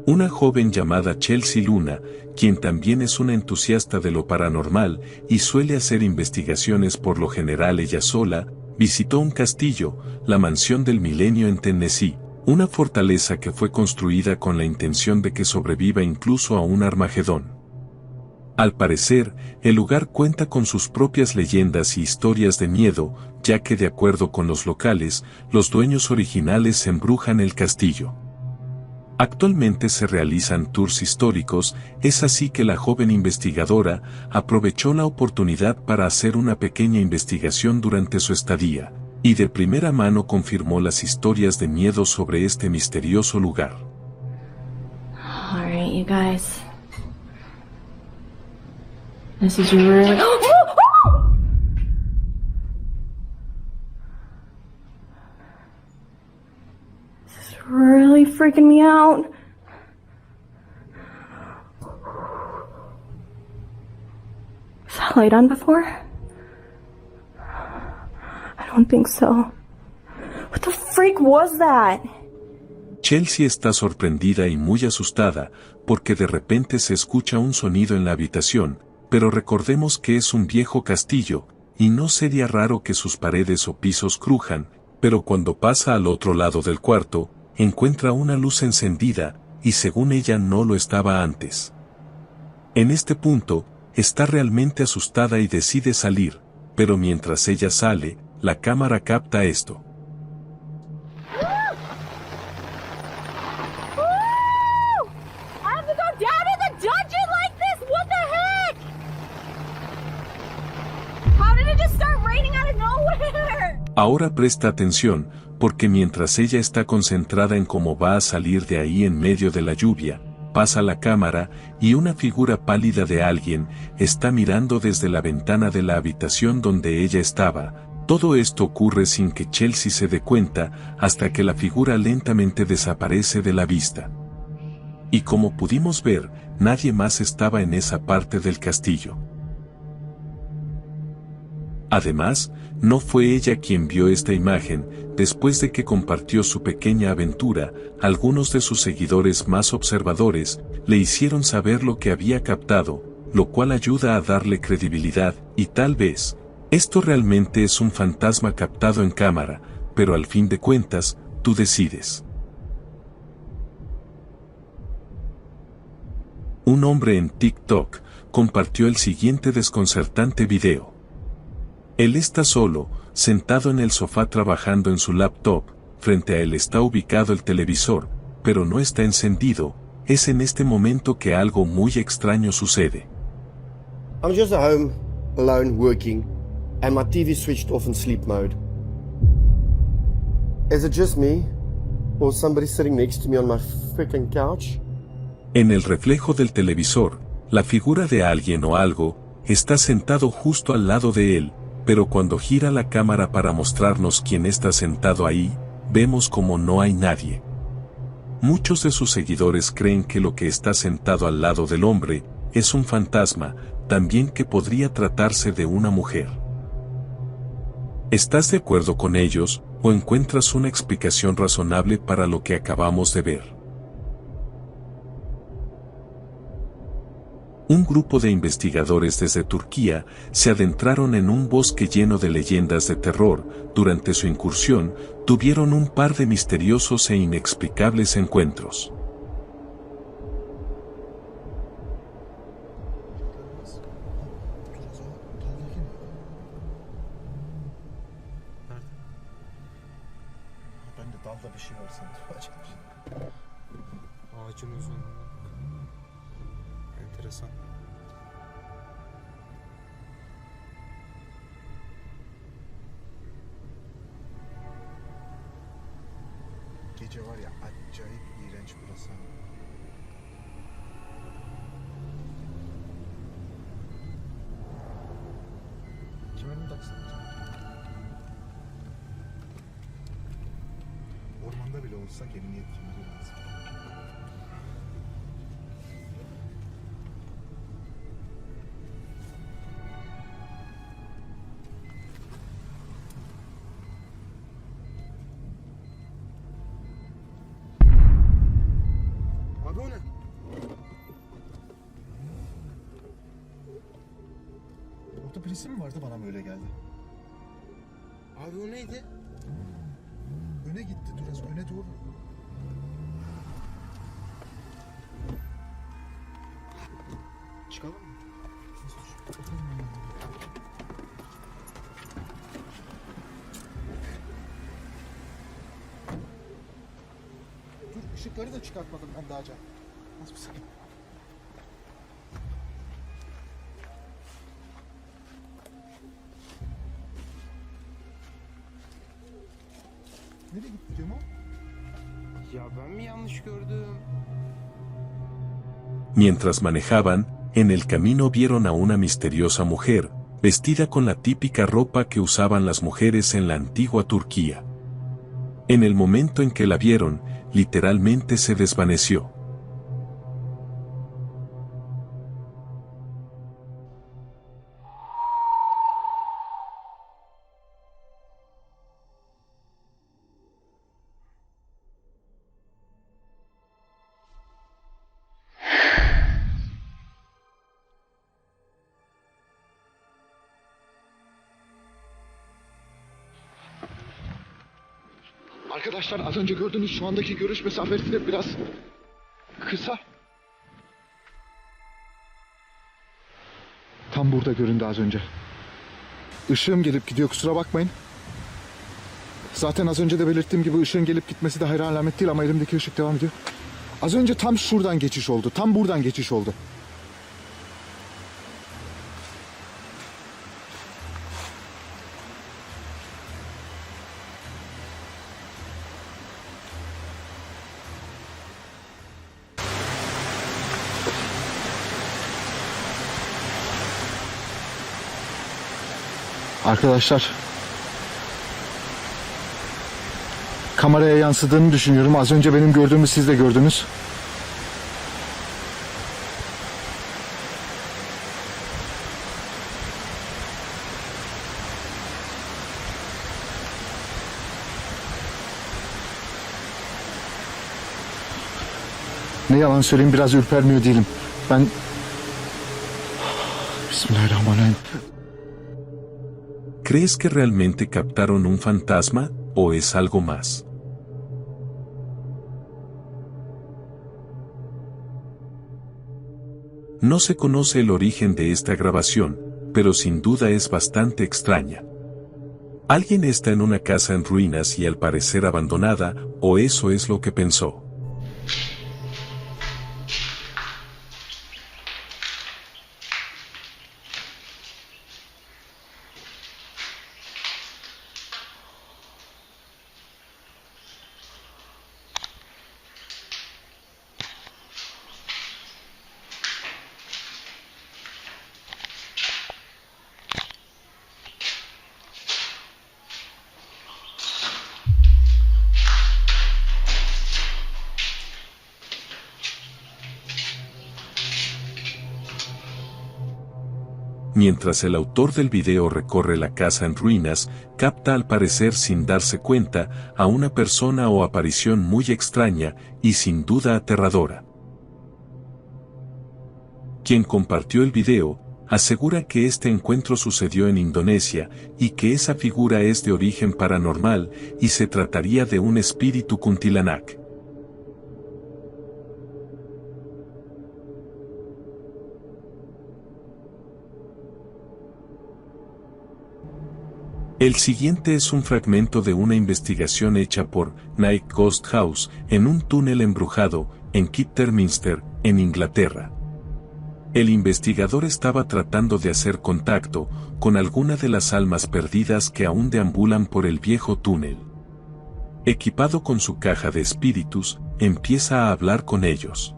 Una joven llamada Chelsea Luna, quien también es una entusiasta de lo paranormal y suele hacer investigaciones por lo general ella sola, visitó un castillo, la Mansión del Milenio en Tennessee, una fortaleza que fue construida con la intención de que sobreviva incluso a un Armagedón. Al parecer, el lugar cuenta con sus propias leyendas y historias de miedo, ya que de acuerdo con los locales, los dueños originales embrujan el castillo. Actualmente se realizan tours históricos, es así que la joven investigadora aprovechó la oportunidad para hacer una pequeña investigación durante su estadía, y de primera mano confirmó las historias de miedo sobre este misterioso lugar. All right, you guys. This is really... This is really freaking me out. Was that light on before? I don't think so. What the freak was that? Chelsea está sorprendida y muy asustada, porque de repente se escucha un sonido en la habitación, pero recordemos que es un viejo castillo, y no sería raro que sus paredes o pisos crujan, pero cuando pasa al otro lado del cuarto, encuentra una luz encendida, y según ella no lo estaba antes. En este punto, está realmente asustada y decide salir, pero mientras ella sale, la cámara capta esto. Ahora presta atención, porque mientras ella está concentrada en cómo va a salir de ahí en medio de la lluvia, pasa la cámara, y una figura pálida de alguien está mirando desde la ventana de la habitación donde ella estaba. Todo esto ocurre sin que Chelsea se dé cuenta, hasta que la figura lentamente desaparece de la vista. Y como pudimos ver, nadie más estaba en esa parte del castillo. Además, no fue ella quien vio esta imagen. Después de que compartió su pequeña aventura, algunos de sus seguidores más observadores le hicieron saber lo que había captado, lo cual ayuda a darle credibilidad, y tal vez, esto realmente es un fantasma captado en cámara, pero al fin de cuentas, tú decides. Un hombre en TikTok compartió el siguiente desconcertante video. Él está solo, sentado en el sofá trabajando en su laptop, frente a él está ubicado el televisor, pero no está encendido. Es en este momento que algo muy extraño sucede. I'm just at home, alone, working, and my TV switched off in sleep mode. Is it just me, or somebody sitting next to me on my freaking couch? En el reflejo del televisor, la figura de alguien o algo está sentado justo al lado de él. Pero cuando gira la cámara para mostrarnos quién está sentado ahí, vemos como no hay nadie. Muchos de sus seguidores creen que lo que está sentado al lado del hombre es un fantasma, también que podría tratarse de una mujer. ¿Estás de acuerdo con ellos, o encuentras una explicación razonable para lo que acabamos de ver? Un grupo de investigadores desde Turquía se adentraron en un bosque lleno de leyendas de terror. Durante su incursión, tuvieron un par de misteriosos e inexplicables encuentros. Enteresan. Gece var ya acayip iğrenç burası. Kemerini taksana. Ormanda bile olsak emniyet kemeri lazım. Madonna. sesi mi vardı, bana mı öyle geldi? Abi o neydi? Öne gitti, biraz öne doğru. Çıkalım mı? Dur, ışıkları da çıkartmadım ben daha önce. Nasıl bir sakın? Nereye gitti Cemal? Ya ben mi yanlış gördüm? Mientras manejaban, en el camino vieron a una misteriosa mujer, vestida con la típica ropa que usaban las mujeres en la antigua Turquía. En el momento en que la vieron, literalmente se desvaneció. Arkadaşlar, az önce gördüğünüz şu andaki görüş mesafesi de biraz kısa. Tam burada göründü az önce. Işığım gelip gidiyor, kusura bakmayın. Zaten az önce de belirttiğim gibi ışığın gelip gitmesi de hayır alamet değil ama elimdeki ışık devam ediyor. Az önce tam şuradan geçiş oldu. Tam buradan geçiş oldu. Arkadaşlar, kameraya yansıdığını düşünüyorum. Az önce benim gördüğümü siz de gördünüz. Ne yalan söyleyeyim, biraz ürpermiyor değilim. Ben... Bismillahirrahmanirrahim. ¿Crees que realmente captaron un fantasma, o es algo más? No se conoce el origen de esta grabación, pero sin duda es bastante extraña. Alguien está en una casa en ruinas y al parecer abandonada, o eso es lo que pensó. Mientras el autor del video recorre la casa en ruinas, capta al parecer sin darse cuenta a una persona o aparición muy extraña y sin duda aterradora. Quien compartió el video, asegura que este encuentro sucedió en Indonesia y que esa figura es de origen paranormal y se trataría de un espíritu kuntilanak. El siguiente es un fragmento de una investigación hecha por Night Ghost House en un túnel embrujado en Kidderminster, en Inglaterra. El investigador estaba tratando de hacer contacto con alguna de las almas perdidas que aún deambulan por el viejo túnel. Equipado con su caja de espíritus, empieza a hablar con ellos.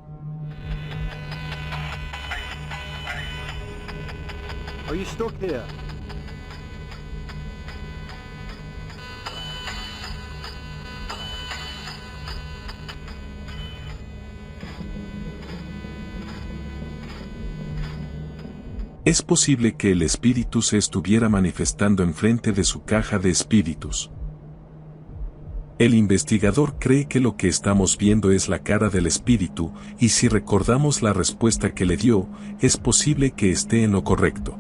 Are you stuck here? Es posible que el espíritu se estuviera manifestando enfrente de su caja de espíritus. El investigador cree que lo que estamos viendo es la cara del espíritu, y si recordamos la respuesta que le dio, es posible que esté en lo correcto.